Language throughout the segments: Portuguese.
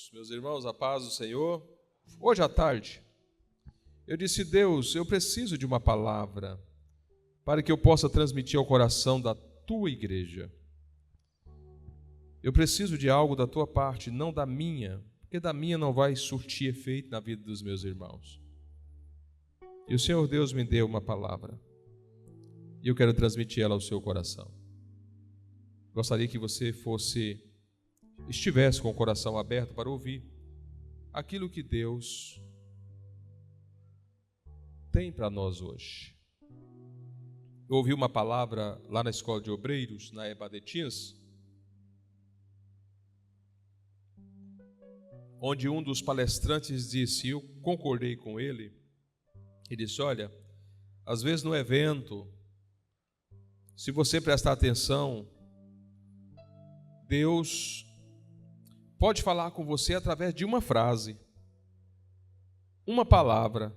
irmãos. Meus irmãos, a paz do Senhor. Hoje à tarde, eu disse: Deus, eu preciso de uma palavra para que eu possa transmitir ao coração da tua igreja. Eu preciso de algo da tua parte, não da minha, porque da minha não vai surtir efeito na vida dos meus irmãos. E o Senhor Deus me deu uma palavra, e eu quero transmitir ela ao seu coração. Gostaria que você estivesse com o coração aberto para ouvir aquilo que Deus tem para nós hoje. Eu ouvi uma palavra lá na Escola de Obreiros, na Ebadetins, onde um dos palestrantes disse, e eu concordei com ele, ele disse: olha, às vezes no evento, se você prestar atenção, Deus pode falar com você através de uma frase, uma palavra.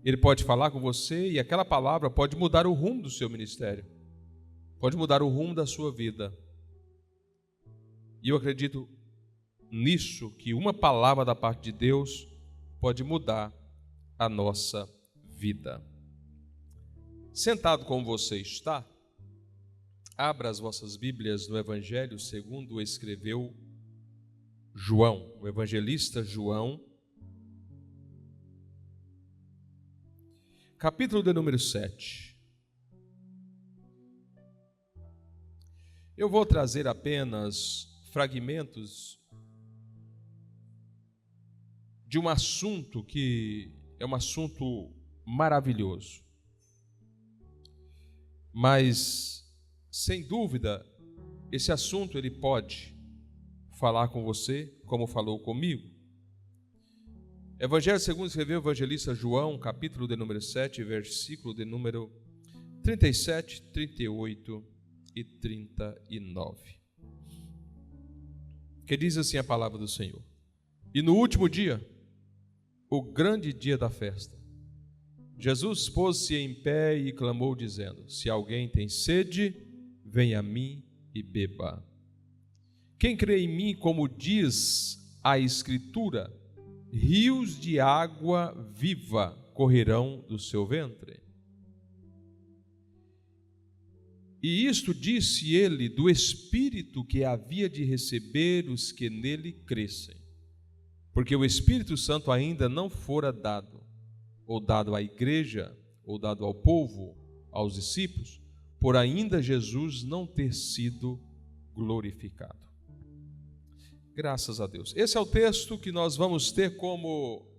Ele pode falar com você e aquela palavra pode mudar o rumo do seu ministério, pode mudar o rumo da sua vida. E eu acredito nisso, que uma palavra da parte de Deus pode mudar a nossa vida. Sentado como você está, abra as vossas Bíblias no Evangelho segundo escreveu João, o evangelista João, capítulo de número 7. Eu vou trazer apenas fragmentos de um assunto que é um assunto maravilhoso. Mas, sem dúvida, esse assunto ele pode falar com você, como falou comigo. Evangelho segundo escreveu o evangelista João, capítulo de número 7, versículo de número 37, 38 e 39. Que diz assim a palavra do Senhor: e no último dia, o grande dia da festa, Jesus pôs-se em pé e clamou dizendo: se alguém tem sede, venha a mim e beba. Quem crê em mim, como diz a Escritura, rios de água viva correrão do seu ventre. E isto disse ele do Espírito que havia de receber os que nele crescem, porque o Espírito Santo ainda não fora dado, ou dado à igreja, ou dado ao povo, aos discípulos, por ainda Jesus não ter sido glorificado. Graças a Deus. Esse é o texto que nós vamos ter como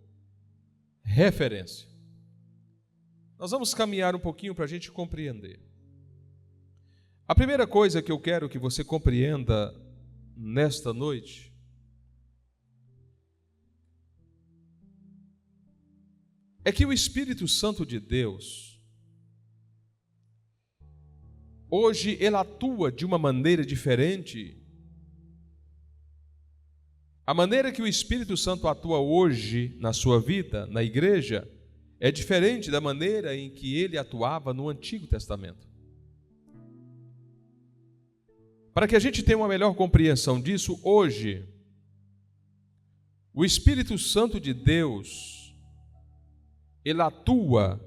referência. Nós vamos caminhar um pouquinho para a gente compreender. A primeira coisa que eu quero que você compreenda nesta noite é que o Espírito Santo de Deus, hoje, ele atua de uma maneira diferente. A maneira que o Espírito Santo atua hoje na sua vida, na igreja, é diferente da maneira em que ele atuava no Antigo Testamento. Para que a gente tenha uma melhor compreensão disso, hoje, o Espírito Santo de Deus, ele atua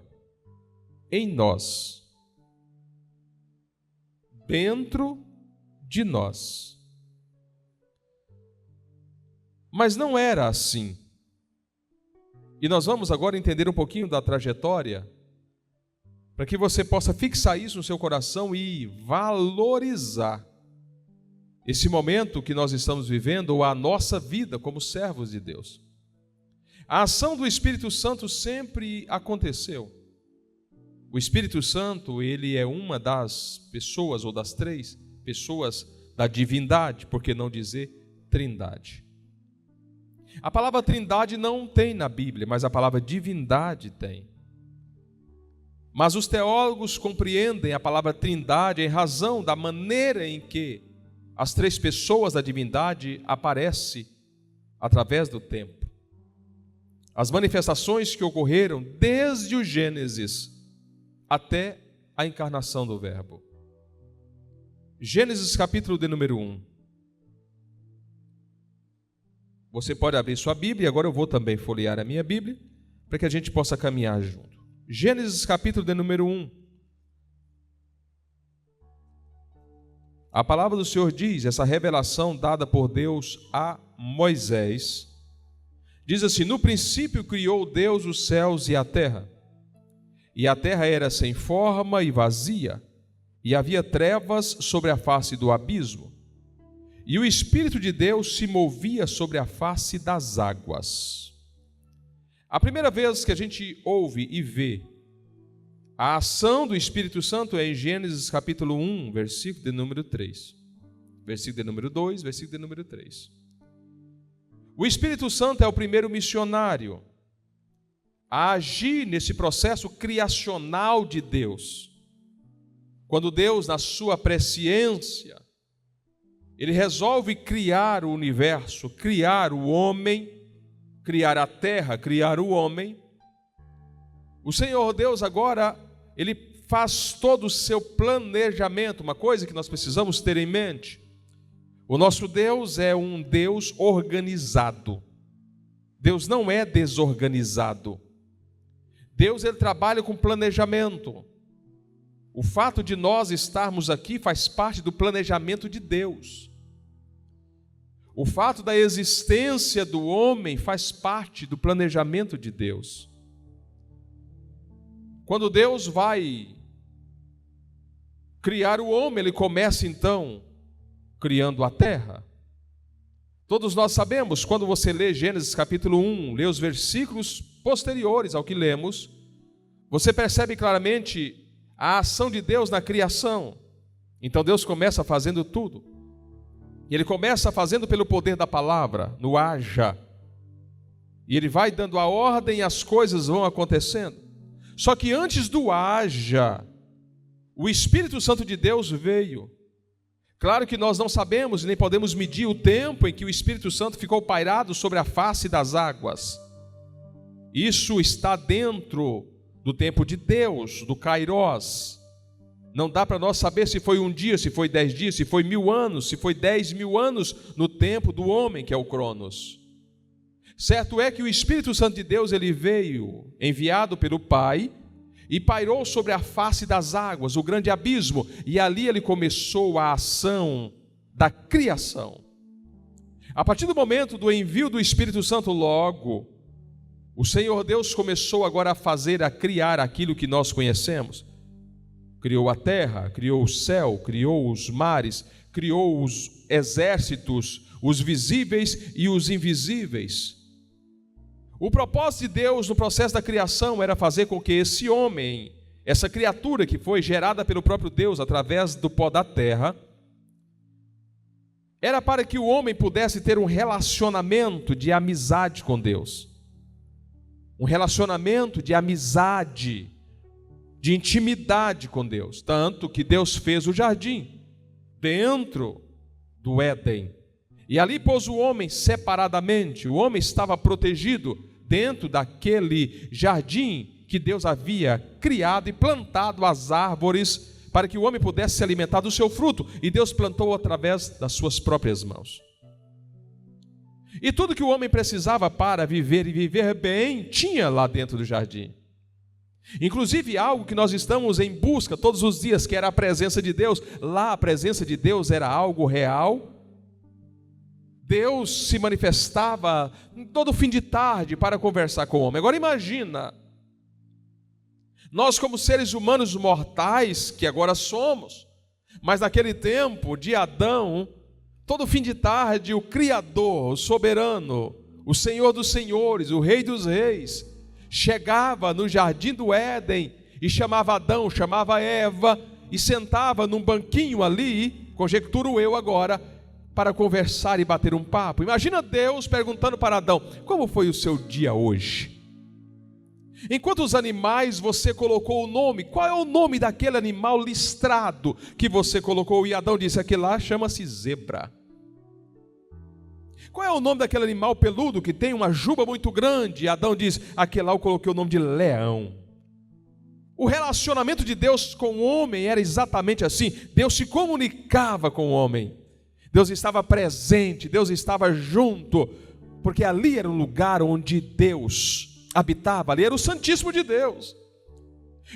em nós, dentro de nós. Mas não era assim. E nós vamos agora entender um pouquinho da trajetória, para que você possa fixar isso no seu coração e valorizar esse momento que nós estamos vivendo, ou a nossa vida como servos de Deus. A ação do Espírito Santo sempre aconteceu. O Espírito Santo, ele é uma das pessoas, ou das três pessoas da divindade, por que não dizer trindade. A palavra trindade não tem na Bíblia, mas a palavra divindade tem. Mas os teólogos compreendem a palavra trindade em razão da maneira em que as três pessoas da divindade aparecem através do tempo. As manifestações que ocorreram desde o Gênesis até a encarnação do Verbo. Gênesis capítulo de número 1. Você pode abrir sua Bíblia, e agora eu vou também folhear a minha Bíblia, para que a gente possa caminhar junto. Gênesis capítulo de número 1. A palavra do Senhor diz, essa revelação dada por Deus a Moisés, diz assim: no princípio criou Deus os céus e a terra era sem forma e vazia, e havia trevas sobre a face do abismo, e o Espírito de Deus se movia sobre a face das águas. A primeira vez que a gente ouve e vê a ação do Espírito Santo é em Gênesis capítulo 1, versículo de número 3. Versículo de número 2, versículo de número 3. O Espírito Santo é o primeiro missionário a agir nesse processo criacional de Deus. Quando Deus, na sua presciência, Ele resolve criar o universo, criar o homem, criar a terra, criar o homem. O Senhor Deus agora, Ele faz todo o seu planejamento, uma coisa que nós precisamos ter em mente. O nosso Deus é um Deus organizado. Deus não é desorganizado. Deus, Ele trabalha com planejamento. O fato de nós estarmos aqui faz parte do planejamento de Deus. O fato da existência do homem faz parte do planejamento de Deus. Quando Deus vai criar o homem, Ele começa então criando a terra. Todos nós sabemos, quando você lê Gênesis capítulo 1, lê os versículos posteriores ao que lemos, você percebe claramente a ação de Deus na criação. Então Deus começa fazendo tudo. E Ele começa fazendo pelo poder da palavra, no haja. E Ele vai dando a ordem e as coisas vão acontecendo. Só que antes do haja, o Espírito Santo de Deus veio. Claro que nós não sabemos e nem podemos medir o tempo em que o Espírito Santo ficou pairado sobre a face das águas. Isso está dentro do tempo de Deus, do Kairós. Não dá para nós saber se foi um dia, se foi 10 dias, se foi 1000 anos, se foi 10.000 anos no tempo do homem, que é o Cronos. Certo é que o Espírito Santo de Deus, ele veio enviado pelo Pai e pairou sobre a face das águas, o grande abismo, e ali ele começou a ação da criação. A partir do momento do envio do Espírito Santo, logo, o Senhor Deus começou agora a criar aquilo que nós conhecemos. Criou a terra, criou o céu, criou os mares, criou os exércitos, os visíveis e os invisíveis. O propósito de Deus no processo da criação era fazer com que esse homem, essa criatura que foi gerada pelo próprio Deus através do pó da terra, era para que o homem pudesse ter um relacionamento de amizade com Deus. Um relacionamento de amizade, de intimidade com Deus. Tanto que Deus fez o jardim dentro do Éden. E ali pôs o homem separadamente. O homem estava protegido dentro daquele jardim que Deus havia criado e plantado as árvores para que o homem pudesse se alimentar do seu fruto. E Deus plantou através das suas próprias mãos. E tudo que o homem precisava para viver e viver bem, tinha lá dentro do jardim. Inclusive algo que nós estamos em busca todos os dias, que era a presença de Deus. Lá a presença de Deus era algo real. Deus se manifestava todo fim de tarde para conversar com o homem. Agora imagina, nós como seres humanos mortais, que agora somos, mas naquele tempo de Adão, todo fim de tarde o Criador, o soberano, o Senhor dos senhores, o Rei dos reis, chegava no jardim do Éden e chamava Adão, chamava Eva e sentava num banquinho ali, conjecturo eu agora, para conversar e bater um papo. Imagina Deus perguntando para Adão: como foi o seu dia hoje? Em quantos animais você colocou o nome? Qual é o nome daquele animal listrado que você colocou? E Adão disse: aquele lá chama-se zebra. Qual é o nome daquele animal peludo que tem uma juba muito grande? E Adão diz: aquele lá eu coloquei o nome de leão. O relacionamento de Deus com o homem era exatamente assim. Deus se comunicava com o homem. Deus estava presente, Deus estava junto. porque ali era um lugar onde Deus habitava, ali era o Santíssimo de Deus.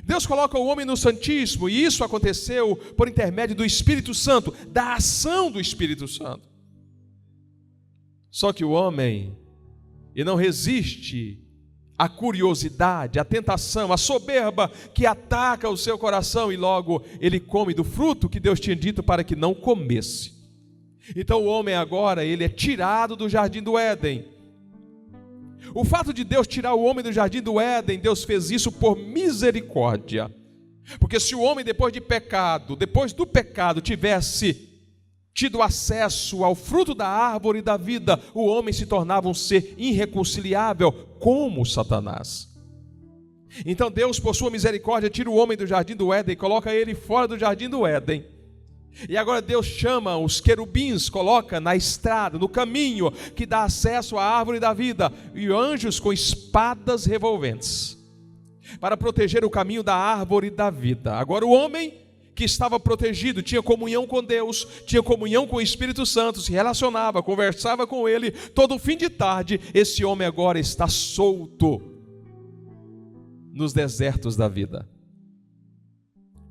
Deus coloca o homem no Santíssimo, e isso aconteceu por intermédio do Espírito Santo, da ação do Espírito Santo. Só que o homem, e não resiste à curiosidade, à tentação, à soberba que ataca o seu coração, e logo ele come do fruto que Deus tinha dito para que não comesse. Então o homem agora, ele é tirado do jardim do Éden. O fato de Deus tirar o homem do jardim do Éden, Deus fez isso por misericórdia. Porque se o homem depois do pecado tivesse tido acesso ao fruto da árvore da vida, o homem se tornava um ser irreconciliável como Satanás. Então Deus, por sua misericórdia, tira o homem do jardim do Éden e coloca ele fora do jardim do Éden. E agora Deus chama os querubins, coloca na estrada, no caminho que dá acesso à árvore da vida, e anjos com espadas revolventes, para proteger o caminho da árvore da vida. Agora o homem que estava protegido, tinha comunhão com Deus, tinha comunhão com o Espírito Santo, se relacionava, conversava com ele, todo fim de tarde, esse homem agora está solto nos desertos da vida.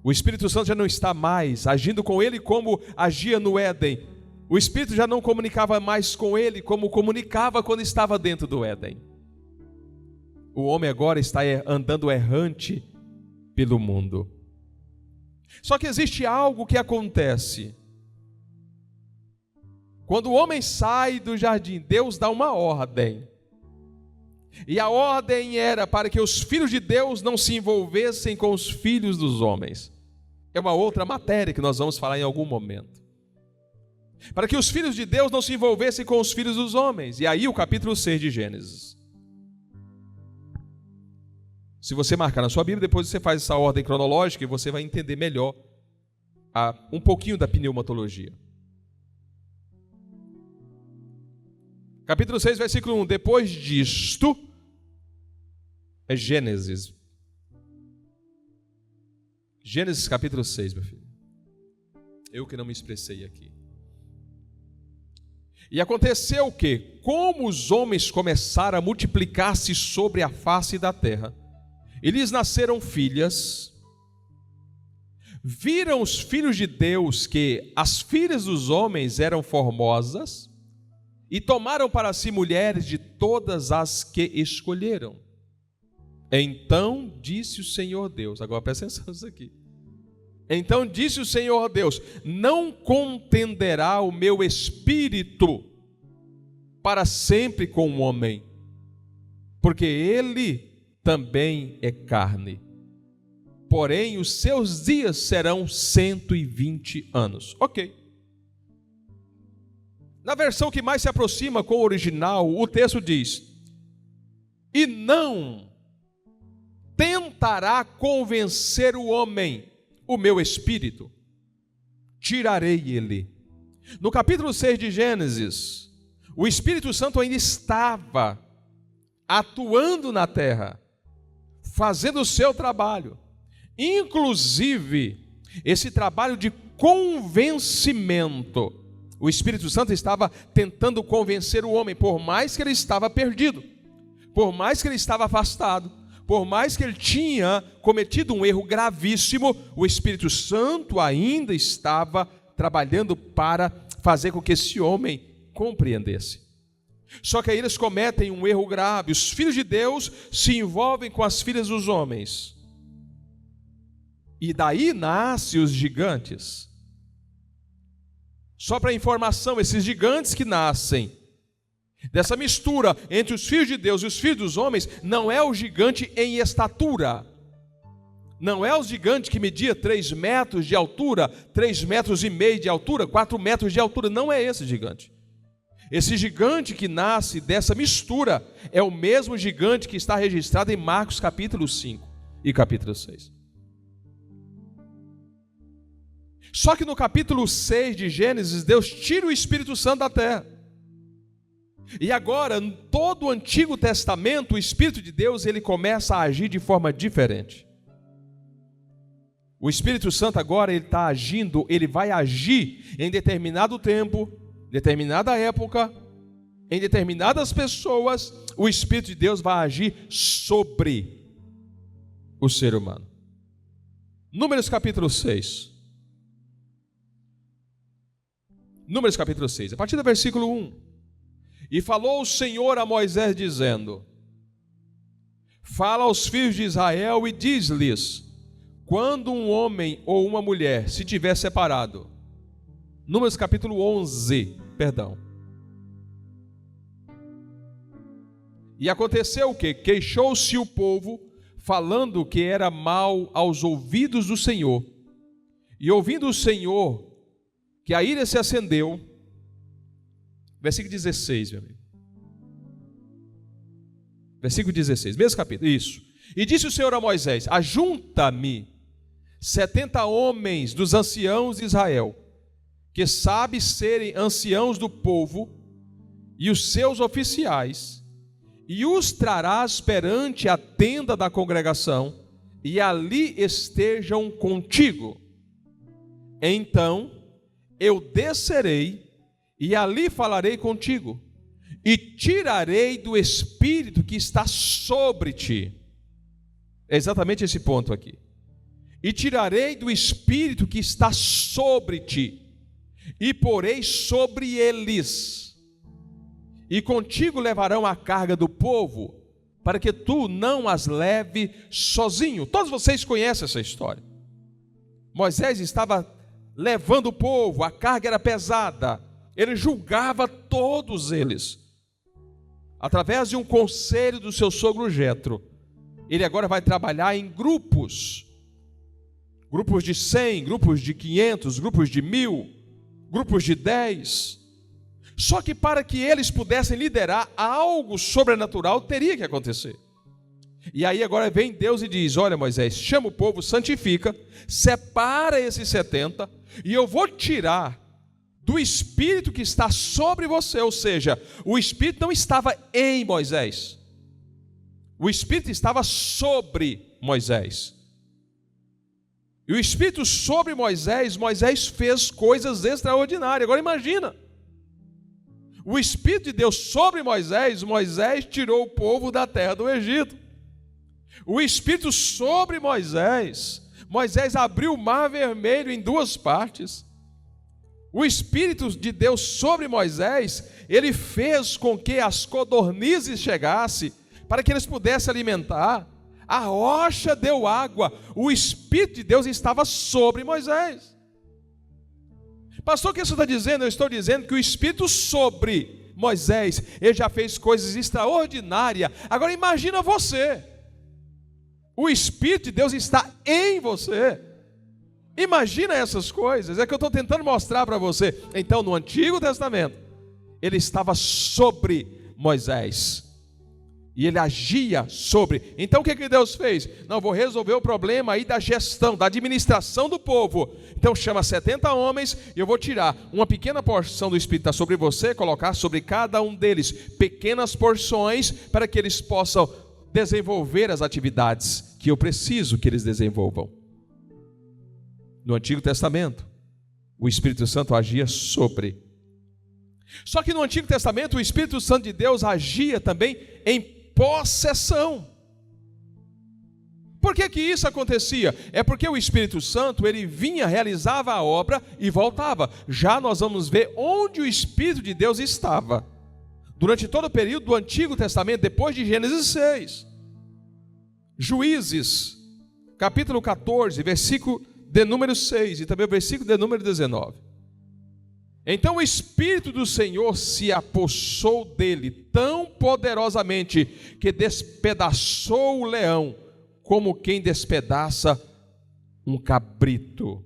O Espírito Santo já não está mais agindo com ele como agia no Éden. O Espírito já não comunicava mais com ele como comunicava quando estava dentro do Éden. O homem agora está andando errante pelo mundo. Só que existe algo que acontece. Quando o homem sai do jardim, Deus dá uma ordem. E a ordem era para que os filhos de Deus não se envolvessem com os filhos dos homens. É uma outra matéria que nós vamos falar em algum momento. Para que os filhos de Deus não se envolvessem com os filhos dos homens. E aí o capítulo 6 de Gênesis. Se você marcar na sua Bíblia, depois você faz essa ordem cronológica e você vai entender melhor um pouquinho da pneumatologia. Capítulo 6, versículo 1. Depois disto, é Gênesis. Gênesis capítulo 6, meu filho. Eu que não me expressei aqui. E aconteceu o quê? Como os homens começaram a multiplicar-se sobre a face da terra, e lhes nasceram filhas, viram os filhos de Deus que as filhas dos homens eram formosas, e tomaram para si mulheres de todas as que escolheram. Então disse o Senhor Deus, agora presta atenção nisso aqui. Então disse o Senhor Deus: não contenderá o meu espírito para sempre com o homem, porque ele também é carne. Porém, os seus dias serão 120 anos. Ok. Na versão que mais se aproxima com o original, o texto diz: e não tentará convencer o homem, o meu espírito, tirarei ele. No capítulo 6 de Gênesis, o Espírito Santo ainda estava atuando na terra, fazendo o seu trabalho. Inclusive, esse trabalho de convencimento, o Espírito Santo estava tentando convencer o homem, por mais que ele estava perdido, por mais que ele estava afastado, por mais que ele tinha cometido um erro gravíssimo, o Espírito Santo ainda estava trabalhando para fazer com que esse homem compreendesse. Só que aí eles cometem um erro grave. Os filhos de Deus se envolvem com as filhas dos homens. E daí nascem os gigantes. Só para informação, esses gigantes que nascem dessa mistura entre os filhos de Deus e os filhos dos homens, não é o gigante em estatura. Não é o gigante que media 3 metros de altura, 3,5 metros de altura, 4 metros de altura. Não é esse gigante. Esse gigante que nasce dessa mistura é o mesmo gigante que está registrado em Marcos capítulo 5 e capítulo 6. Só que no capítulo 6 de Gênesis, Deus tira o Espírito Santo da terra. E agora, em todo o Antigo Testamento, o Espírito de Deus ele começa a agir de forma diferente. O Espírito Santo agora ele está agindo, ele vai agir em determinado tempo, determinada época, em determinadas pessoas, o Espírito de Deus vai agir sobre o ser humano. Números capítulo 6. Números capítulo 6, a partir do versículo 1. E falou o Senhor a Moisés dizendo: fala aos filhos de Israel e diz-lhes, quando um homem ou uma mulher se tiver separado. Números capítulo 11, perdão. E aconteceu o quê? Queixou-se o povo, falando que era mal aos ouvidos do Senhor. E ouvindo o Senhor que a ira se acendeu. Versículo 16, meu amigo. Versículo 16, mesmo capítulo, isso. E disse o Senhor a Moisés: ajunta-me 70 homens dos anciãos de Israel, que sabem serem anciãos do povo, e os seus oficiais, e os trarás perante a tenda da congregação, e ali estejam contigo. Então eu descerei, e ali falarei contigo, e tirarei do espírito que está sobre ti. É exatamente esse ponto aqui. E tirarei do espírito que está sobre ti, e porei sobre eles, e contigo levarão a carga do povo, para que tu não as leve sozinho. Todos vocês conhecem essa história. Moisés estava levando o povo, a carga era pesada, ele julgava todos eles, através de um conselho do seu sogro Jetro. Ele agora vai trabalhar em grupos de 100, grupos de 500, grupos de 1000, grupos de 10. Só que para que eles pudessem liderar, algo sobrenatural teria que acontecer. E aí agora vem Deus e diz: olha, Moisés, chama o povo, santifica, separa esses 70, e eu vou tirar do espírito que está sobre você. Ou seja, o espírito não estava em Moisés, o espírito estava sobre Moisés. E o espírito sobre Moisés, Moisés fez coisas extraordinárias. Agora imagina, o espírito de Deus sobre Moisés, Moisés tirou o povo da terra do Egito. O espírito sobre Moisés, Moisés abriu o mar vermelho em duas partes. O espírito de Deus sobre Moisés, ele fez com que as codornizes chegassem, para que eles pudessem alimentar. A rocha deu água. O espírito de Deus estava sobre Moisés. Pastor, o que você está dizendo? Eu estou dizendo que o espírito sobre Moisés, ele já fez coisas extraordinárias. Agora imagina você. O espírito de Deus está em você. Imagina essas coisas. É que eu estou tentando mostrar para você. Então, no Antigo Testamento, ele estava sobre Moisés, e ele agia sobre. Então o que Deus fez? Não, vou resolver o problema aí da gestão, da administração do povo. Então chama 70 homens, e eu vou tirar uma pequena porção do Espírito que está sobre você, colocar sobre cada um deles pequenas porções, para que eles possam desenvolver as atividades que eu preciso que eles desenvolvam. No Antigo Testamento, o Espírito Santo agia sobre. Só que no Antigo Testamento, o Espírito Santo de Deus agia também em possessão. Por que isso acontecia? É porque o Espírito Santo, ele vinha, realizava a obra e voltava. Já nós vamos ver onde o Espírito de Deus estava durante todo o período do Antigo Testamento, depois de Gênesis 6. Juízes, capítulo 14, versículo de número 6, e também o versículo de número 19. Então o Espírito do Senhor se apossou dele tão poderosamente, que despedaçou o leão, como quem despedaça um cabrito.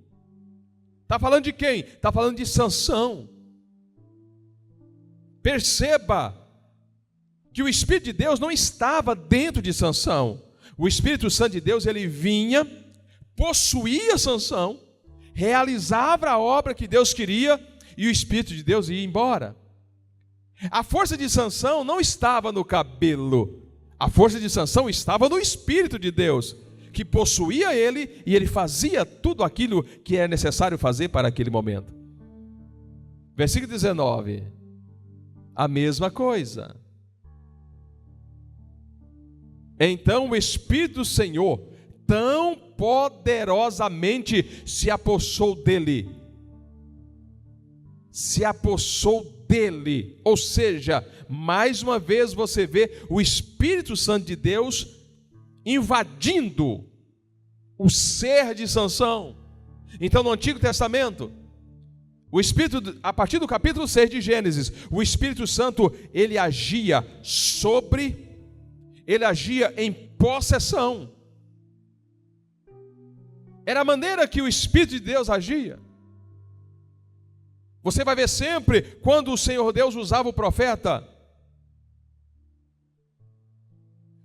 Está falando de quem? Está falando de Sansão. Perceba que o Espírito de Deus não estava dentro de Sansão. O Espírito Santo de Deus, ele vinha, possuía Sansão, realizava a obra que Deus queria, e o Espírito de Deus ia embora. A força de Sansão não estava no cabelo, a força de Sansão estava no Espírito de Deus, que possuía ele, e ele fazia tudo aquilo que é necessário fazer para aquele momento. Versículo 19. a mesma coisa. Então o Espírito do Senhor tão poderosamente se apossou dele. Ou seja, mais uma vez você vê o Espírito Santo de Deus invadindo o ser de Sansão. Então no Antigo Testamento, o Espírito, a partir do capítulo 6 de Gênesis, o Espírito Santo, ele agia em possessão. Era a maneira que o Espírito de Deus agia. Você vai ver sempre quando o Senhor Deus usava o profeta.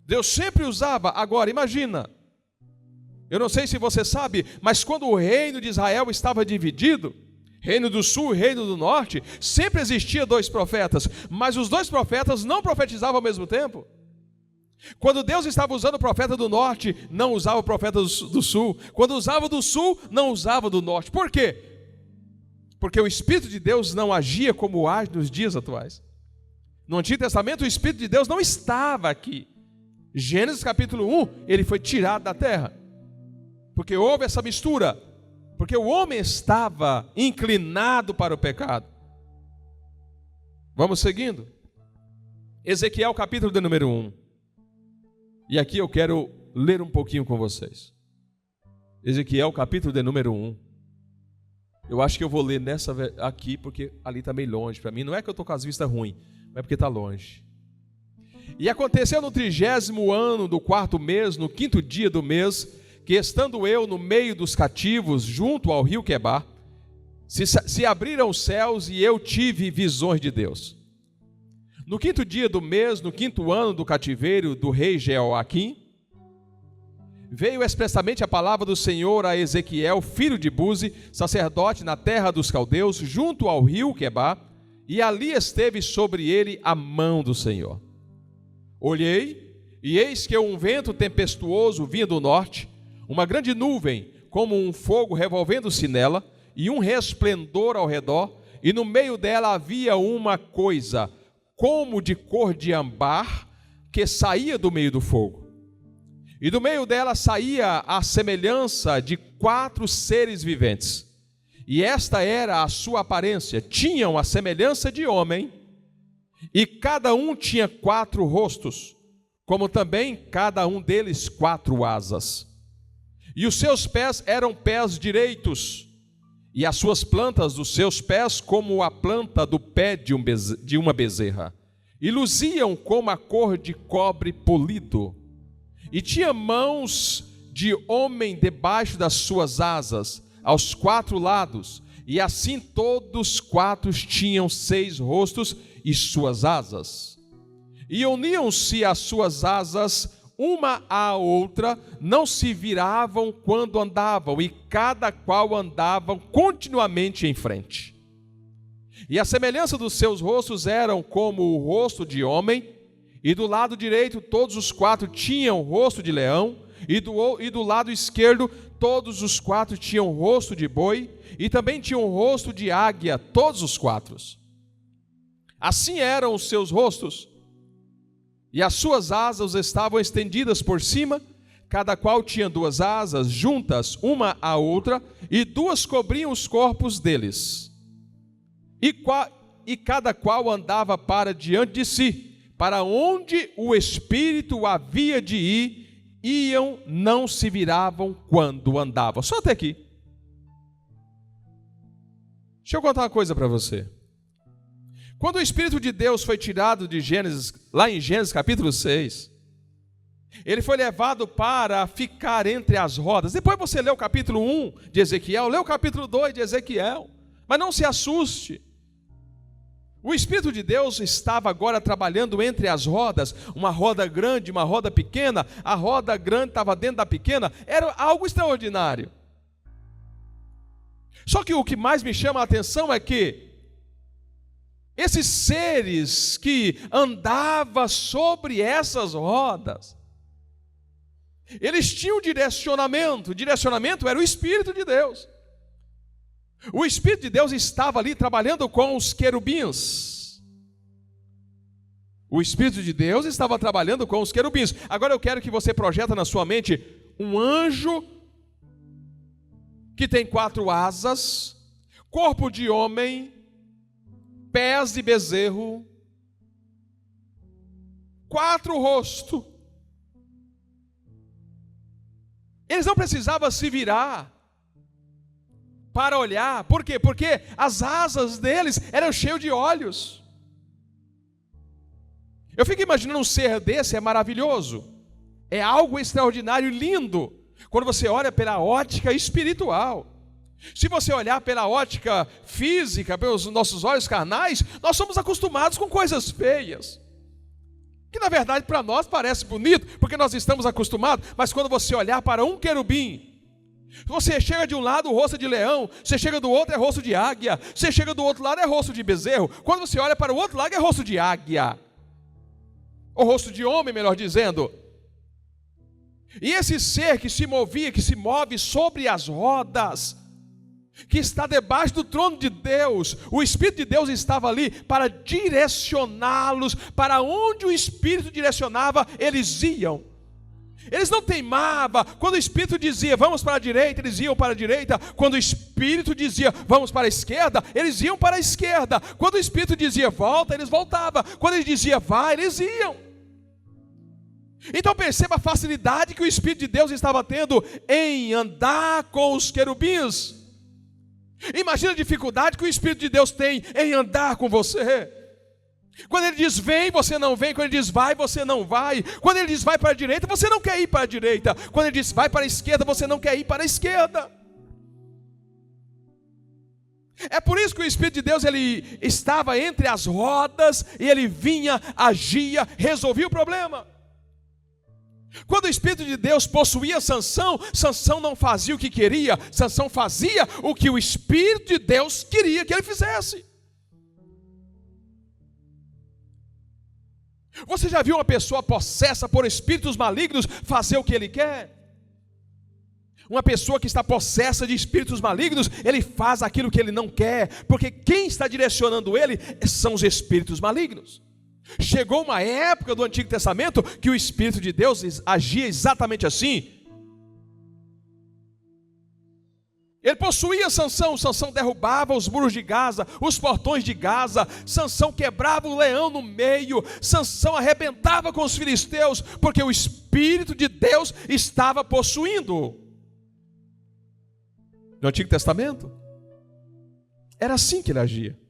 Deus sempre usava. Agora, imagina. Eu não sei se você sabe, mas quando o reino de Israel estava dividido, reino do sul e reino do norte, sempre existia 2 profetas, mas os 2 profetas não profetizavam ao mesmo tempo. Quando Deus estava usando o profeta do norte, não usava o profeta do sul. Quando usava do sul, não usava do norte. Por quê? Porque o Espírito de Deus não agia como age nos dias atuais. No Antigo Testamento, o Espírito de Deus não estava aqui. Gênesis capítulo 1, ele foi tirado da terra. Porque houve essa mistura. Porque o homem estava inclinado para o pecado. Vamos seguindo. Ezequiel capítulo de número 1. E aqui eu quero ler um pouquinho com vocês. Ezequiel capítulo de número 1. Eu acho que eu vou ler nessa aqui, porque ali está meio longe para mim. Não é que eu estou com as vistas ruins, mas é porque está longe. E aconteceu no 30º ano do 4º mês, no 5º dia do mês, que estando eu no meio dos cativos, junto ao rio Quebar, se abriram os céus e eu tive visões de Deus. No 5º dia do mês, no 5º ano do cativeiro do rei Jeoaquim, veio expressamente a palavra do Senhor a Ezequiel, filho de Buzi, sacerdote na terra dos caldeus, junto ao rio Quebar, e ali esteve sobre ele a mão do Senhor. Olhei, e eis que um vento tempestuoso vinha do norte, uma grande nuvem, como um fogo revolvendo-se nela, e um resplendor ao redor, e no meio dela havia uma coisa, como de cor de ambar, que saía do meio do fogo. E do meio dela saía a semelhança de 4 seres viventes. E esta era a sua aparência. Tinham a semelhança de homem, e cada um tinha 4 rostos, como também cada um deles 4 asas. E os seus pés eram pés direitos, e as suas plantas dos seus pés como a planta do pé de uma bezerra. E luziam como a cor de cobre polido. E tinha mãos de homem debaixo das suas asas, aos 4 lados, e assim todos 4 tinham 6 rostos e suas asas. E uniam-se as suas asas uma à outra, não se viravam quando andavam, e cada qual andavam continuamente em frente. E a semelhança dos seus rostos eram como o rosto de homem, e do lado direito todos os 4 tinham rosto de leão, e do lado esquerdo todos os 4 tinham rosto de boi, e também tinham rosto de águia, todos os 4. Assim eram os seus rostos, e as suas asas estavam estendidas por cima, cada qual tinha 2 asas juntas uma à outra, e 2 cobriam os corpos deles. E cada qual andava para diante de si, para onde o Espírito havia de ir, iam, não se viravam quando andavam. Só até aqui. Deixa eu contar uma coisa para você. Quando o Espírito de Deus foi tirado de Gênesis, lá em Gênesis capítulo 6, ele foi levado para ficar entre as rodas. Depois você lê o capítulo 1 de Ezequiel, lê o capítulo 2 de Ezequiel, mas não se assuste. O Espírito de Deus estava agora trabalhando entre as rodas, uma roda grande, uma roda pequena, a roda grande estava dentro da pequena, era algo extraordinário. Só que o que mais me chama a atenção é que esses seres que andavam sobre essas rodas, eles tinham direcionamento, o direcionamento era o Espírito de Deus. O Espírito de Deus estava ali trabalhando com os querubins. O Espírito de Deus estava trabalhando com os querubins. Agora eu quero que você projeta na sua mente um anjo que tem 4 asas, corpo de homem, pés de bezerro, 4 rostos. Eles não precisavam se virar para olhar. Por quê? Porque as asas deles eram cheias de olhos. Eu fico imaginando um ser desse, é maravilhoso. É algo extraordinário e lindo, quando você olha pela ótica espiritual. Se você olhar pela ótica física, pelos nossos olhos carnais, nós somos acostumados com coisas feias, que na verdade para nós parece bonito, porque nós estamos acostumados. Mas quando você olhar para um querubim, você chega de um lado, o rosto é de leão, você chega do outro, é rosto de águia, você chega do outro lado, é rosto de bezerro. Quando você olha para o outro lado, é rosto de águia, ou rosto de homem, melhor dizendo. E esse ser que se movia, que se move sobre as rodas, que está debaixo do trono de Deus, o Espírito de Deus estava ali para direcioná-los. Para onde o Espírito direcionava, eles iam. Eles não teimavam. Quando o Espírito dizia, vamos para a direita, eles iam para a direita. Quando o Espírito dizia, vamos para a esquerda, eles iam para a esquerda. Quando o Espírito dizia, volta, eles voltavam. Quando ele dizia, vai, eles iam. Então perceba a facilidade que o Espírito de Deus estava tendo em andar com os querubins. Imagina a dificuldade que o Espírito de Deus tem em andar com você. Quando ele diz vem, você não vem. Quando ele diz vai, você não vai. Quando ele diz vai para a direita, você não quer ir para a direita. Quando ele diz vai para a esquerda, você não quer ir para a esquerda. É por isso que o Espírito de Deus, ele estava entre as rodas, e ele vinha, agia, resolvia o problema. Quando o Espírito de Deus possuía Sansão, Sansão não fazia o que queria, Sansão fazia o que o Espírito de Deus queria que ele fizesse. Você já viu uma pessoa possessa por espíritos malignos fazer o que ele quer? Uma pessoa que está possessa de espíritos malignos, ele faz aquilo que ele não quer, porque quem está direcionando ele são os espíritos malignos. Chegou uma época do Antigo Testamento que o Espírito de Deus agia exatamente assim. Ele possuía Sansão, Sansão derrubava os muros de Gaza, os portões de Gaza, Sansão quebrava o leão no meio, Sansão arrebentava com os filisteus, porque o Espírito de Deus estava possuindo. No Antigo Testamento, era assim que ele agia.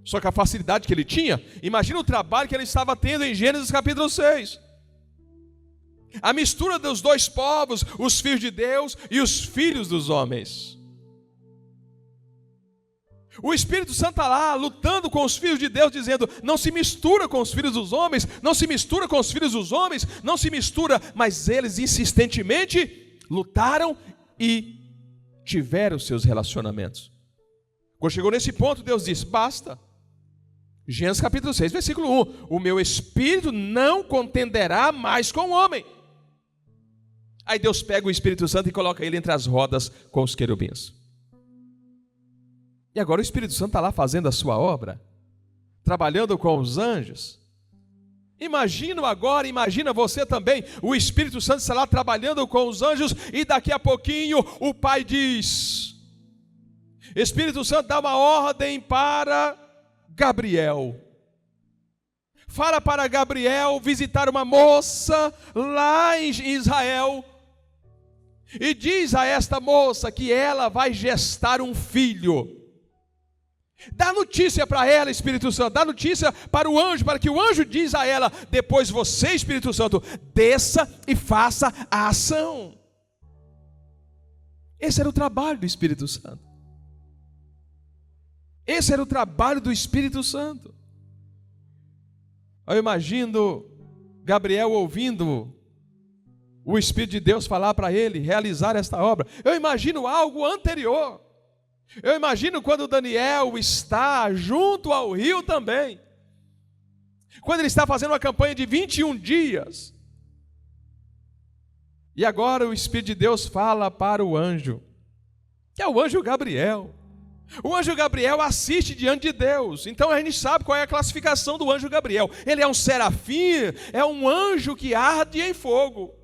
Só que a facilidade que ele tinha, imagina o trabalho que ele estava tendo em Gênesis capítulo 6. A mistura dos dois povos, os filhos de Deus e os filhos dos homens. O Espírito Santo está lá lutando com os filhos de Deus, dizendo, não se mistura com os filhos dos homens, não se mistura com os filhos dos homens, não se mistura. Mas eles insistentemente lutaram e tiveram seus relacionamentos. Quando chegou nesse ponto, Deus disse, basta. Gênesis capítulo 6, versículo 1. O meu espírito não contenderá mais com o homem. Aí Deus pega o Espírito Santo e coloca ele entre as rodas com os querubins. E agora o Espírito Santo está lá fazendo a sua obra, trabalhando com os anjos. Imagina você também, o Espírito Santo está lá trabalhando com os anjos, e daqui a pouquinho o Pai diz, Espírito Santo dá uma ordem para Gabriel. Fala para Gabriel visitar uma moça lá em Israel, e diz a esta moça que ela vai gestar um filho. Dá notícia para ela, Espírito Santo, dá notícia para o anjo, para que o anjo diz a ela, depois você, Espírito Santo, desça e faça a ação. Esse era o trabalho do Espírito Santo. Esse era o trabalho do Espírito Santo. Eu imagino Gabriel ouvindo o Espírito de Deus falar para ele, realizar esta obra. Eu imagino algo anterior. Eu imagino quando Daniel está junto ao rio também. Quando ele está fazendo uma campanha de 21 dias. E agora o Espírito de Deus fala para o anjo, que é o anjo Gabriel. O anjo Gabriel assiste diante de Deus. Então a gente sabe qual é a classificação do anjo Gabriel. Ele é um serafim, é um anjo que arde em fogo.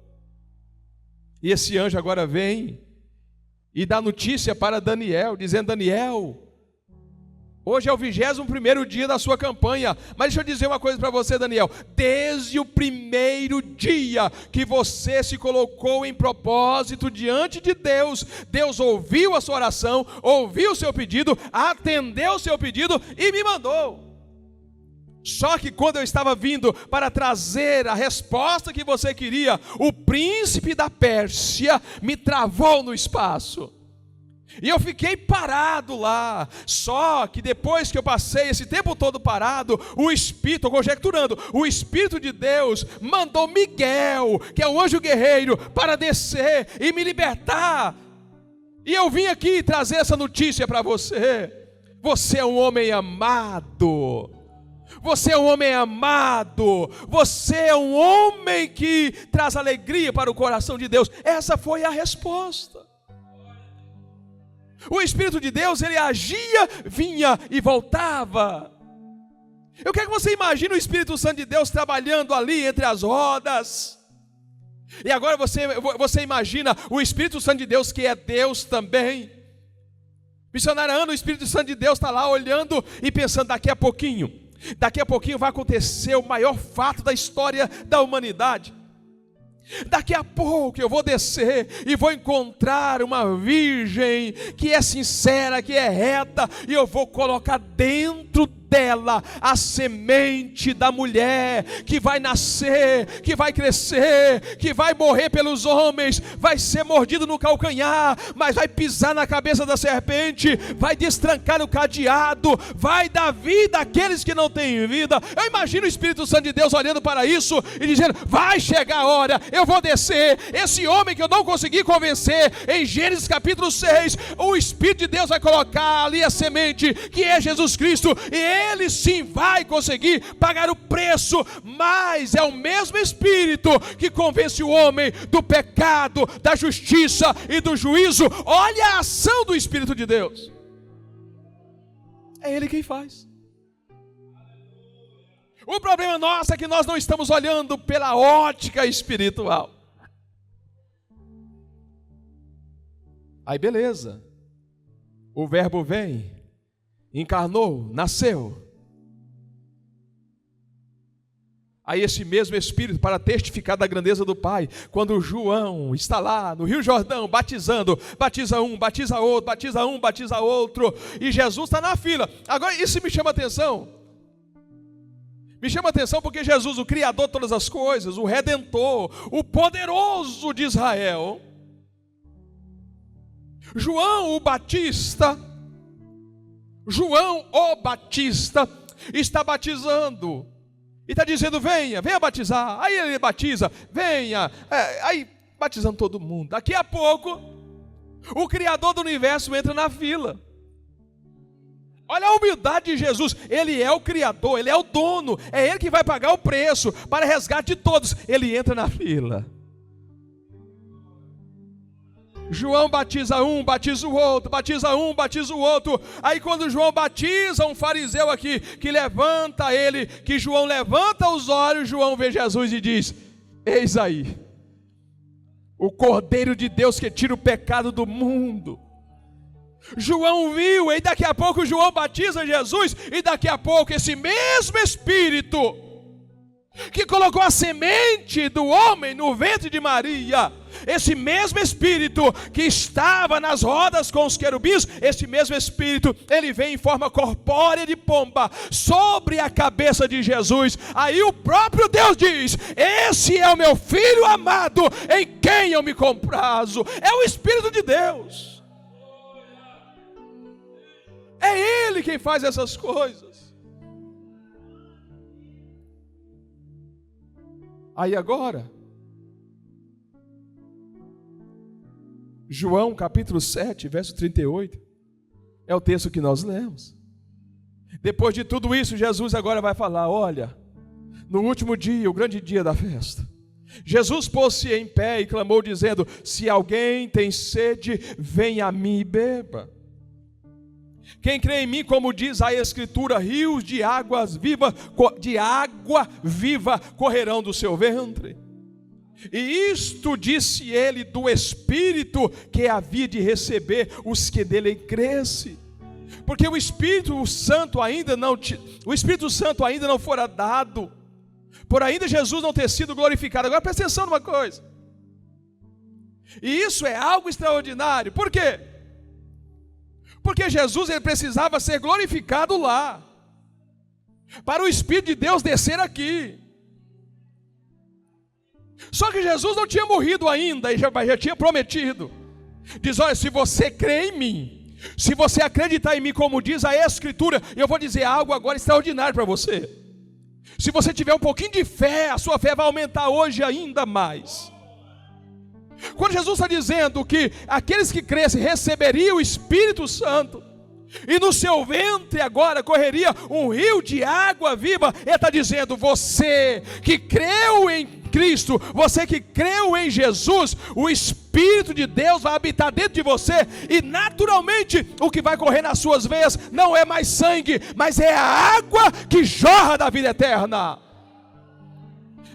E esse anjo agora vem e dá notícia para Daniel, dizendo: Daniel, hoje é o 21º dia da sua campanha. Mas deixa eu dizer uma coisa para você, Daniel. Desde o primeiro dia que você se colocou em propósito diante de Deus, Deus ouviu a sua oração, ouviu o seu pedido, atendeu o seu pedido e me mandou. Só que quando eu estava vindo para trazer a resposta que você queria, o príncipe da Pérsia me travou no espaço. E eu fiquei parado lá. Só que depois que eu passei esse tempo todo parado, o Espírito, estou conjecturando, o Espírito de Deus mandou Miguel, que é o anjo guerreiro, para descer e me libertar. E eu vim aqui trazer essa notícia para você. Você é um homem amado. Você é um homem amado. Você é um homem que traz alegria para o coração de Deus. Essa foi a resposta. O Espírito de Deus, ele agia, vinha e voltava. Eu quero que você imagine o Espírito Santo de Deus trabalhando ali entre as rodas. E agora você imagina o Espírito Santo de Deus, que é Deus também. Missionária Ana, o Espírito Santo de Deus está lá olhando e pensando: daqui a pouquinho vai acontecer o maior fato da história da humanidade. Daqui a pouco eu vou descer e vou encontrar uma virgem que é sincera, que é reta, e eu vou colocar dentro dela a semente da mulher que vai nascer, que vai crescer, que vai morrer pelos homens, vai ser mordido no calcanhar, mas vai pisar na cabeça da serpente, vai destrancar o cadeado, vai dar vida àqueles que não têm vida. Eu imagino o Espírito Santo de Deus olhando para isso e dizendo: vai chegar a hora, eu vou descer, esse homem que eu não consegui convencer, em Gênesis capítulo 6, o Espírito de Deus vai colocar ali a semente, que é Jesus Cristo, e ele sim vai conseguir pagar o preço, mas é o mesmo Espírito que convence o homem do pecado, da justiça e do juízo. Olha a ação do Espírito de Deus. É Ele quem faz. O problema nosso é que nós não estamos olhando pela ótica espiritual. Aí beleza, o verbo vem, encarnou, nasceu. Aí esse mesmo Espírito, para testificar da grandeza do Pai, quando João está lá no Rio Jordão batizando, batiza um, batiza outro, batiza um, batiza outro, e Jesus está na fila. Agora isso me chama atenção. Me chama atenção porque Jesus, o Criador de todas as coisas, o Redentor, o poderoso de Israel, João o Batista está batizando. E está dizendo: venha batizar. Aí ele batiza, venha. Aí batizando todo mundo. Daqui a pouco, o Criador do universo entra na fila. Olha a humildade de Jesus. Ele é o Criador, Ele é o dono. É Ele que vai pagar o preço para resgate de todos. Ele entra na fila. João batiza um, batiza o outro, batiza um, batiza o outro. Aí quando João batiza um fariseu aqui, que levanta ele, que João levanta os olhos, João vê Jesus e diz: eis aí, o Cordeiro de Deus que tira o pecado do mundo. João viu, e daqui a pouco João batiza Jesus, e daqui a pouco esse mesmo Espírito que colocou a semente do homem no ventre de Maria, esse mesmo Espírito que estava nas rodas com os querubins, esse mesmo Espírito, ele vem em forma corpórea de pomba sobre a cabeça de Jesus. Aí o próprio Deus diz: esse é o meu Filho amado, em quem eu me comprazo. É o Espírito de Deus. É Ele quem faz essas coisas. Aí agora, João capítulo 7, verso 38, é o texto que nós lemos. Depois de tudo isso, Jesus agora vai falar: olha, no último dia, o grande dia da festa, Jesus pôs-se em pé e clamou dizendo: se alguém tem sede, venha a mim e beba. Quem crê em mim, como diz a Escritura, rios de água viva correrão do seu ventre. E isto disse ele do Espírito que havia de receber os que dele crescem. Porque o Espírito Santo ainda não fora dado, por ainda Jesus não ter sido glorificado. Agora presta atenção numa coisa, e isso é algo extraordinário. Por quê? Porque Jesus, ele precisava ser glorificado lá, para o Espírito de Deus descer aqui. Só que Jesus não tinha morrido ainda, e já tinha prometido. Diz: olha, se você crê em mim, se você acreditar em mim, como diz a Escritura, eu vou dizer algo agora extraordinário para você. Se você tiver um pouquinho de fé, a sua fé vai aumentar hoje ainda mais. Quando Jesus está dizendo que aqueles que crescem receberiam o Espírito Santo, e no seu ventre agora correria um rio de água viva, ele está dizendo: você que creu em Cristo, você que creu em Jesus, o Espírito de Deus vai habitar dentro de você, e naturalmente o que vai correr nas suas veias não é mais sangue, mas é a água que jorra da vida eterna.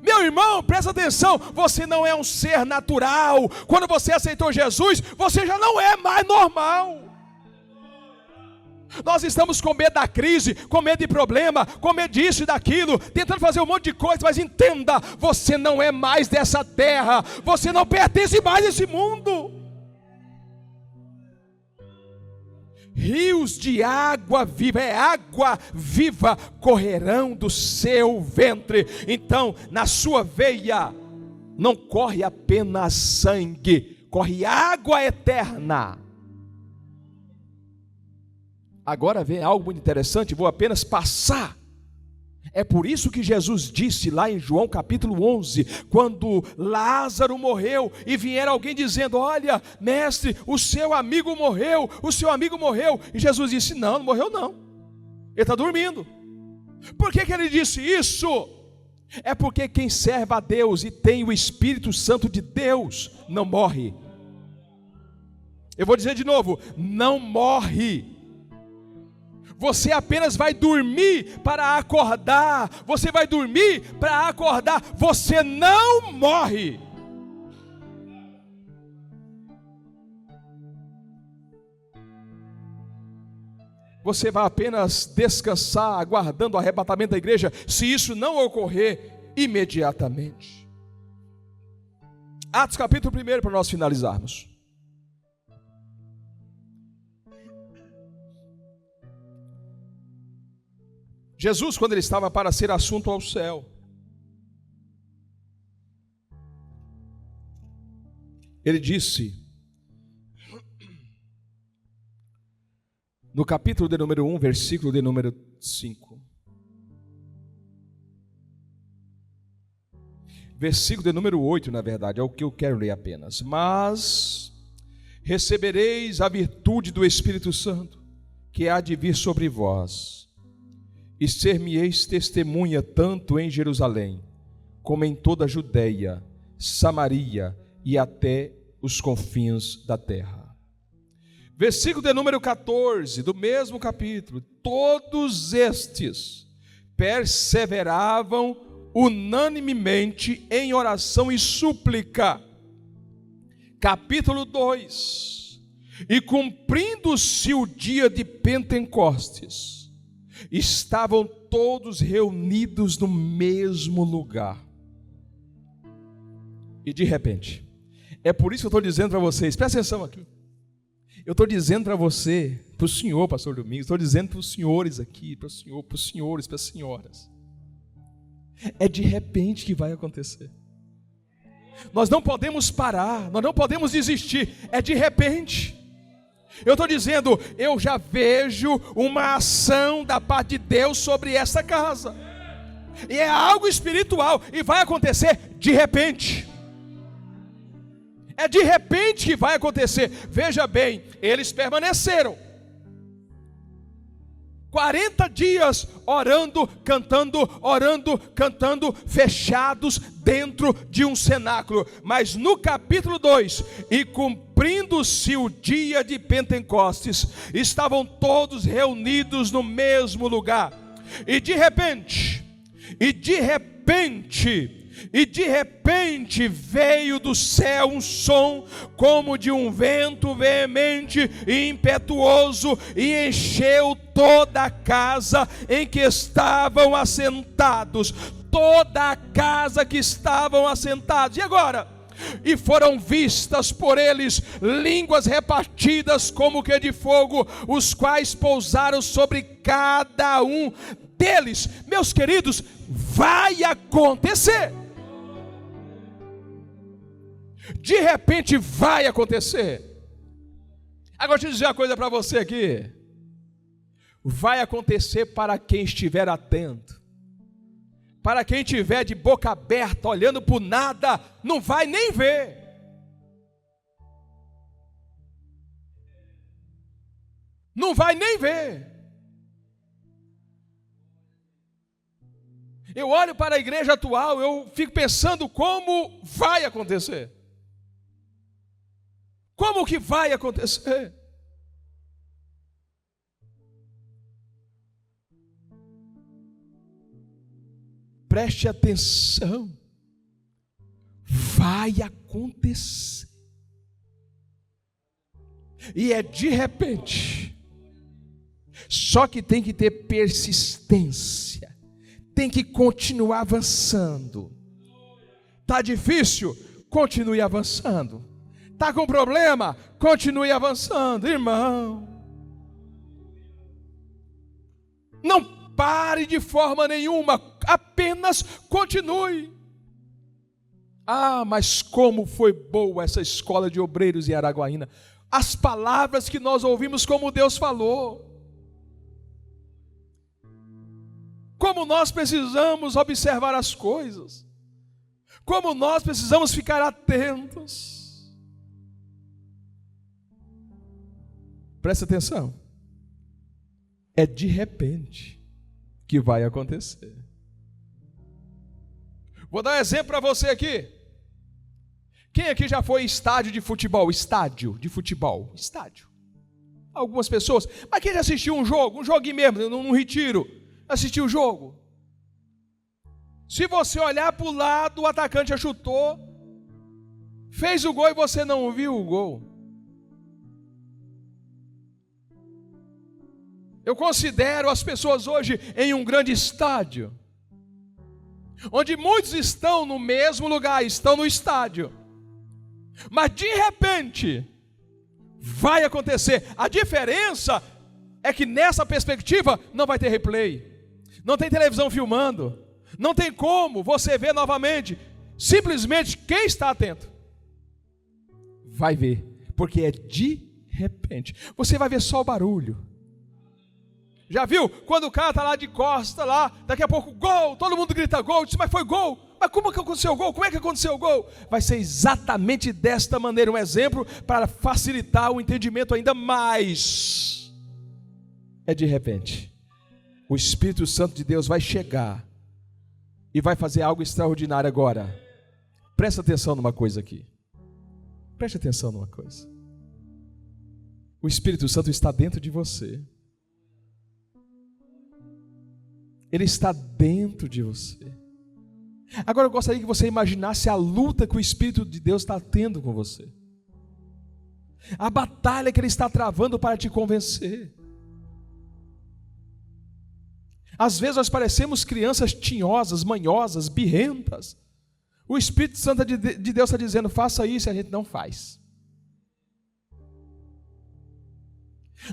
Meu irmão, presta atenção, você não é um ser natural. Quando você aceitou Jesus, você já não é mais normal. Nós estamos com medo da crise, com medo de problema, com medo disso e daquilo, tentando fazer um monte de coisa, mas entenda, você não é mais dessa terra, você não pertence mais a esse mundo. Rios de água viva, é água viva, correrão do seu ventre. Então, na sua veia não corre apenas sangue, corre água eterna. Agora vem algo muito interessante, vou apenas passar. É por isso que Jesus disse lá em João capítulo 11, quando Lázaro morreu, e vieram alguém dizendo: olha, mestre, o seu amigo morreu, e Jesus disse: não morreu não, ele está dormindo. Por que ele disse isso? É porque quem serve a Deus e tem o Espírito Santo de Deus, não morre. Eu vou dizer de novo, não morre. Você apenas vai dormir para acordar. Você vai dormir para acordar. Você não morre. Você vai apenas descansar, aguardando o arrebatamento da igreja, se isso não ocorrer imediatamente. Atos capítulo 1, para nós finalizarmos. Jesus, quando ele estava para ser assunto ao céu, ele disse, no capítulo de número 1, versículo de número 5, versículo de número 8, na verdade, é o que eu quero ler apenas. Mas recebereis a virtude do Espírito Santo, que há de vir sobre vós, e ser-me-eis testemunha tanto em Jerusalém, como em toda a Judeia, Samaria e até os confins da terra. Versículo de número 14, do mesmo capítulo. Todos estes perseveravam unanimemente em oração e súplica. Capítulo 2. E cumprindo-se o dia de Pentecostes, estavam todos reunidos no mesmo lugar. E de repente, é por isso que eu estou dizendo para vocês, presta atenção aqui. Eu estou dizendo para você, para o senhor, pastor Domingos, estou dizendo para os senhores aqui, para o senhor, para os senhores, para as senhoras. É de repente que vai acontecer. Nós não podemos parar, nós não podemos desistir, é de repente. Eu estou dizendo, eu já vejo uma ação da parte de Deus sobre essa casa. E é algo espiritual, e vai acontecer de repente. É de repente que vai acontecer. Veja bem, eles permaneceram. 40 dias orando, cantando, fechados dentro de um cenáculo. Mas no capítulo 2, e cumprindo-se o dia de Pentecostes, estavam todos reunidos no mesmo lugar. E de repente veio do céu um som como de um vento veemente e impetuoso, e encheu toda a casa em que estavam assentados. Toda a casa que estavam assentados. E agora? E foram vistas por eles línguas repartidas como que de fogo, os quais pousaram sobre cada um deles. Meus queridos, vai acontecer. De repente vai acontecer. Agora deixa eu dizer uma coisa para você aqui. Vai acontecer para quem estiver atento. Para quem estiver de boca aberta, olhando para o nada, não vai nem ver. Não vai nem ver. Eu olho para a igreja atual, eu fico pensando como vai acontecer. Como que vai acontecer? Preste atenção. Vai acontecer. E é de repente. Só que tem que ter persistência. Tem que continuar avançando. Está difícil? Continue avançando. Está com problema? Continue avançando, irmão. Não pare de forma nenhuma, apenas continue. Ah, mas como foi boa essa escola de obreiros em Araguaína. As palavras que nós ouvimos, como Deus falou. Como nós precisamos observar as coisas. Como nós precisamos ficar atentos. Presta atenção. É de repente que vai acontecer. Vou dar um exemplo para você aqui. Quem aqui já foi em estádio de futebol? Estádio de futebol. Estádio. Algumas pessoas. Mas quem já assistiu um jogo? Um joguinho mesmo, num retiro. Assistiu o jogo. Se você olhar para o lado, o atacante já chutou, fez o gol e você não viu o gol. Eu considero as pessoas hoje em um grande estádio, onde muitos estão no mesmo lugar, estão no estádio, mas de repente vai acontecer. A diferença é que nessa perspectiva não vai ter replay, não tem televisão filmando, não tem como você ver novamente. Simplesmente quem está atento vai ver, porque é de repente. Você vai ver só o barulho. Já viu? Quando o cara está lá de costa, lá, daqui a pouco, gol, todo mundo grita gol, diz, mas foi gol, mas como que aconteceu o gol? Como é que aconteceu o gol? Vai ser exatamente desta maneira, um exemplo para facilitar o entendimento ainda mais. É de repente, o Espírito Santo de Deus vai chegar e vai fazer algo extraordinário agora. Presta atenção numa coisa aqui. Preste atenção numa coisa. O Espírito Santo está dentro de você. Ele está dentro de você. Agora eu gostaria que você imaginasse a luta que o Espírito de Deus está tendo com você. A batalha que Ele está travando para te convencer. Às vezes nós parecemos crianças tinhosas, manhosas, birrentas. O Espírito Santo de Deus está dizendo, faça isso, e a gente não faz.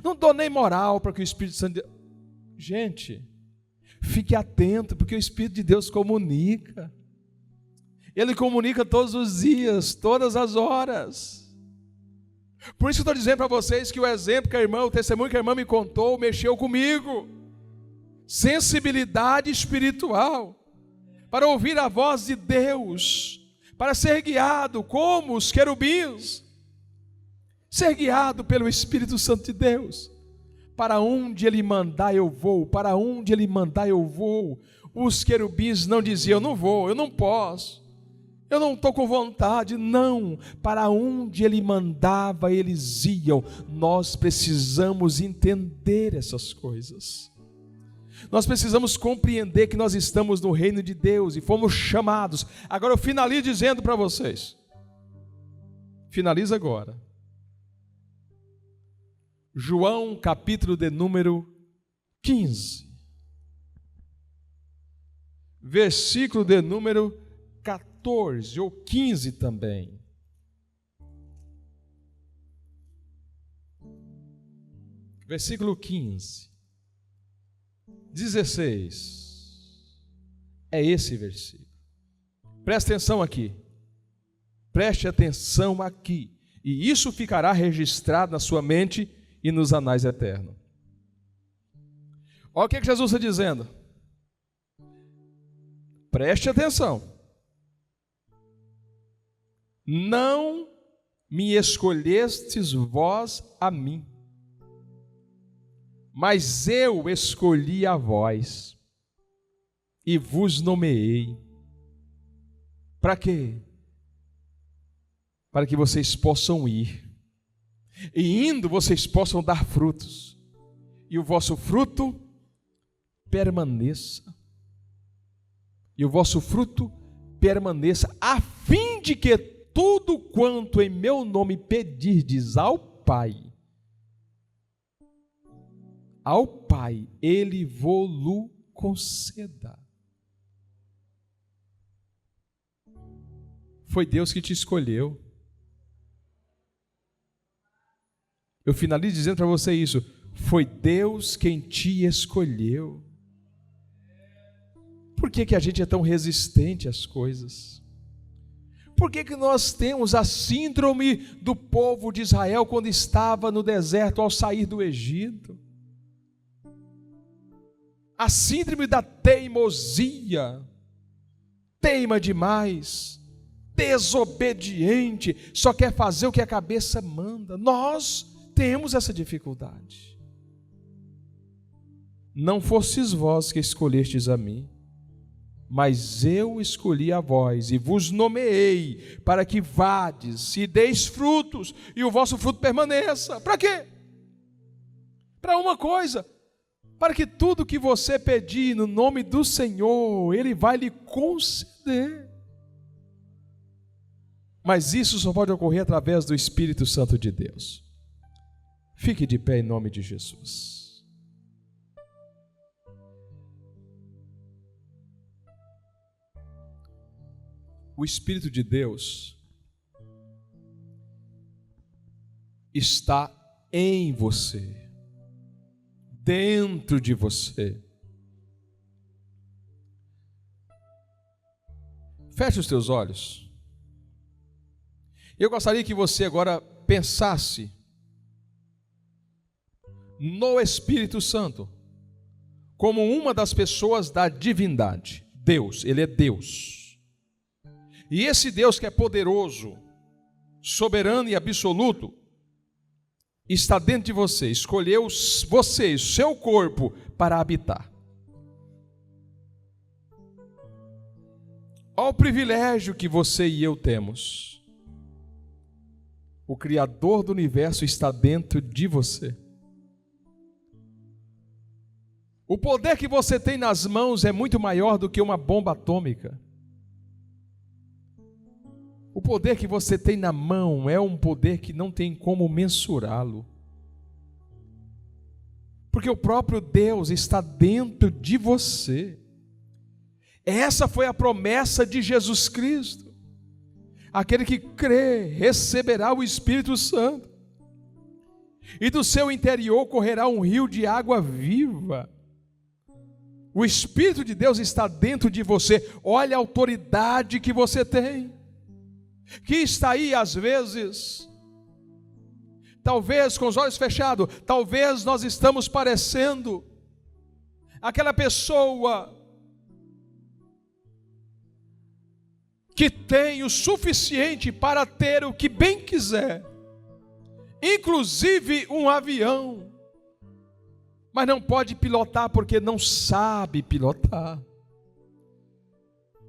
Não dou nem moral para que o Espírito Santo... Gente... Fique atento, porque o Espírito de Deus comunica. Ele comunica todos os dias, todas as horas. Por isso eu estou dizendo para vocês que o exemplo que a irmã, o testemunho que a irmã me contou, mexeu comigo. Sensibilidade espiritual, para ouvir a voz de Deus, para ser guiado como os querubins, ser guiado pelo Espírito Santo de Deus, Para onde Ele mandar eu vou, para onde Ele mandar eu vou. Os querubins não diziam, eu não vou, eu não posso, eu não estou com vontade. Não, para onde Ele mandava eles iam. Nós precisamos entender essas coisas. Nós precisamos compreender que nós estamos no reino de Deus e fomos chamados. Agora eu finalizo dizendo para vocês, finaliza agora, João capítulo de número 15, versículo de número 14 ou 15 também. Versículo 15, 16, é esse versículo. Preste atenção aqui, preste atenção aqui, e isso ficará registrado na sua mente e nos anais eternos. Olha o que Jesus está dizendo. Preste atenção. Não me escolhestes vós a mim, mas eu escolhi a vós e vos nomeei. Para quê? Para que vocês possam ir. E indo vocês possam dar frutos, e o vosso fruto permaneça, e o vosso fruto permaneça, a fim de que tudo quanto em meu nome pedirdes ao Pai, Ele vô-lo conceda. Foi Deus que te escolheu. Eu finalizo dizendo para você isso. Foi Deus quem te escolheu. Por que a gente é tão resistente às coisas? Por que nós temos a síndrome do povo de Israel quando estava no deserto ao sair do Egito? A síndrome da teimosia. Teima demais, desobediente, só quer fazer o que a cabeça manda. Nós temos essa dificuldade. Não fostes vós que escolhestes a mim, mas eu escolhi a vós e vos nomeei para que vades e deis frutos e o vosso fruto permaneça. Para quê? Para uma coisa, para que tudo que você pedir no nome do Senhor, Ele vai lhe conceder. Mas isso só pode ocorrer através do Espírito Santo de Deus. Fique de pé em nome de Jesus. O Espírito de Deus está em você, dentro de você. Feche os teus olhos. Eu gostaria que você agora pensasse no Espírito Santo como uma das pessoas da divindade. Deus, Ele é Deus. E esse Deus que é poderoso, soberano e absoluto, está dentro de você, escolheu você, seu corpo, para habitar. Olha o privilégio que você e eu temos. O Criador do universo está dentro de você. O poder que você tem nas mãos é muito maior do que uma bomba atômica. O poder que você tem na mão é um poder que não tem como mensurá-lo. Porque o próprio Deus está dentro de você. Essa foi a promessa de Jesus Cristo. Aquele que crê receberá o Espírito Santo. E do seu interior correrá um rio de água viva. O Espírito de Deus está dentro de você. Olha a autoridade que você tem, que está aí às vezes, talvez com os olhos fechados, talvez nós estamos parecendo aquela pessoa que tem o suficiente para ter o que bem quiser, inclusive um avião, mas não pode pilotar porque não sabe pilotar.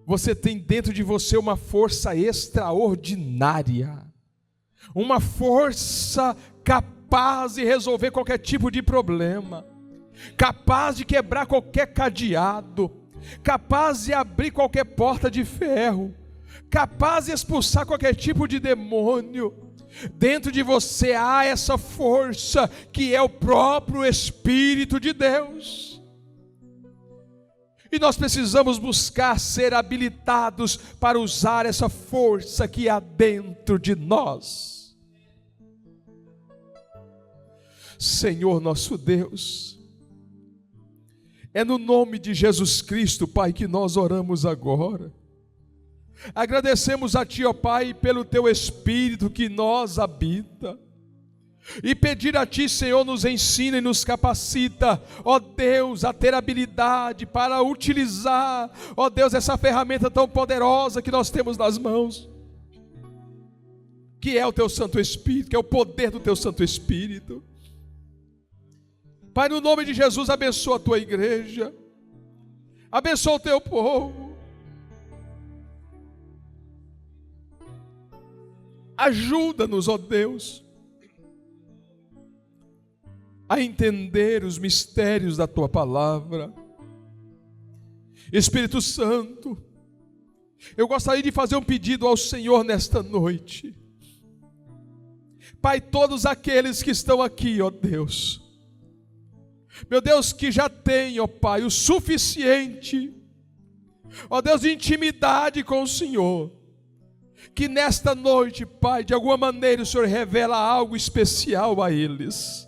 Você tem dentro de você uma força extraordinária, uma força capaz de resolver qualquer tipo de problema, capaz de quebrar qualquer cadeado, capaz de abrir qualquer porta de ferro, capaz de expulsar qualquer tipo de demônio. Dentro de você há essa força que é o próprio Espírito de Deus. E nós precisamos buscar ser habilitados para usar essa força que há dentro de nós. Senhor nosso Deus, é no nome de Jesus Cristo, Pai, que nós oramos agora. Agradecemos a Ti, ó Pai, pelo Teu Espírito que nós habita. E pedir a Ti, Senhor, nos ensina e nos capacita, ó Deus, a ter habilidade para utilizar, ó Deus, essa ferramenta tão poderosa que nós temos nas mãos, que é o Teu Santo Espírito, que é o poder do Teu Santo Espírito. Pai, no nome de Jesus, abençoa a Tua igreja, abençoa o Teu povo, ajuda-nos, ó Deus, a entender os mistérios da Tua palavra. Espírito Santo, eu gostaria de fazer um pedido ao Senhor nesta noite. Pai, todos aqueles que estão aqui, ó Deus, meu Deus, que já tem, ó Pai, o suficiente, ó Deus, de intimidade com o Senhor, que nesta noite, Pai, de alguma maneira o Senhor revela algo especial a eles.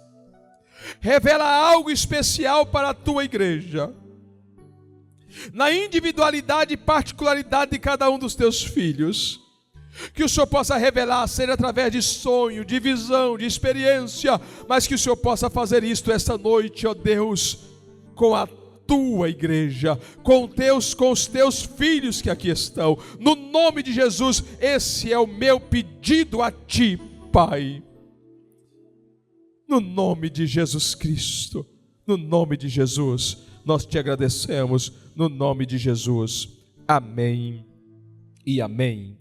Revela algo especial para a Tua igreja, na individualidade e particularidade de cada um dos Teus filhos, que o Senhor possa revelar, seja através de sonho, de visão, de experiência, mas que o Senhor possa fazer isto esta noite, ó Deus, com a Tua igreja, com os Teus filhos que aqui estão, no nome de Jesus. Esse é o meu pedido a Ti, Pai. No nome de Jesus Cristo, no nome de Jesus, nós Te agradecemos, no nome de Jesus. Amém e amém.